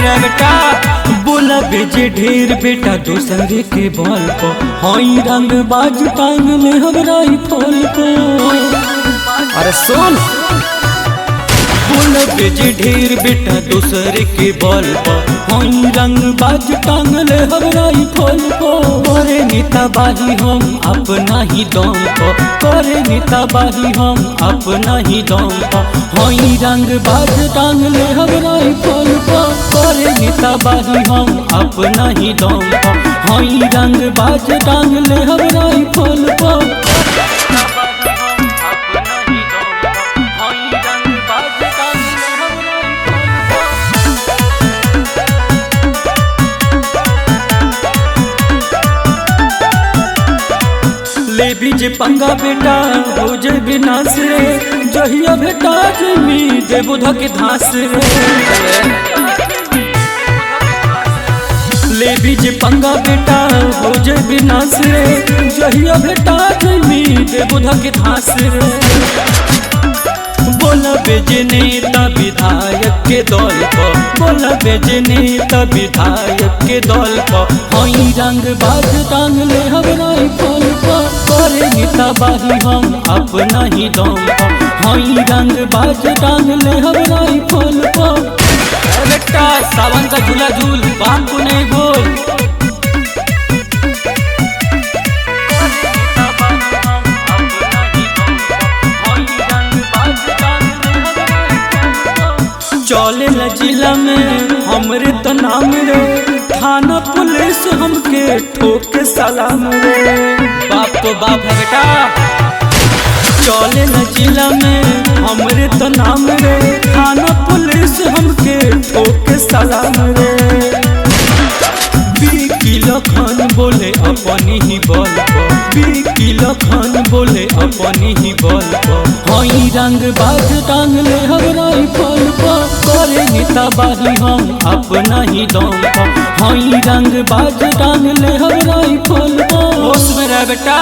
मेरा बेटा। बोला बेजे ढेर बेटा दूसरे के बल को, हई रंग बाज टांग ले हमरा फल को। अरे सुन, बोला बेजे ढेर बेटा दूसरे के बल को, हई रंग बाज टांग ले हमरा फल को। करे नेता बाही हम अपना ही दम को, करे नेता बाही हम अपना ही दम को। हई रंग बाज टांग ले हमरा फल को, करे नेता बाही हम अपना ही दम को। हई रंग बाज टांग ले हमरा फल को। ले बीजे पंगा बेटा हो जे विनाश रे, जहिया बेटा जमी देबो धके धास रे। ले बीजे पंगा बेटा हो जे विनाश रे, जहिया बेटा जमी देबो धके धास रे। बोला बेजे नेता विधायक के दल को, बोला बेजे नेता विधायक के दल को। हई रंग बाज टांग ले हमरा फल को, करे नेता बाही हम अपना ही दम को। हई रंग बाज टांग ले हमरा फल को। बेटा सावन का झूला झूल बाप को नहीं बोल। चले न जिला में हमरे तो नाम रे, थाना पुलिस हमके ठोक सलाम रे। बाप तो बाप है बेटा। चले न जिला में हमरे तो नाम रे, थाना पुलिस हमके ठोक सलाम रे। लखन बोले अपनी ही बल पर, लखन बोले अपनी ही बल पर। हई रंग बाज टांग ले हमरा फल पर, करे नेता बाही हम अपना ही दम पर। हई रंग बाज टांग ले हमरा फल पर। होश में रह बेटा।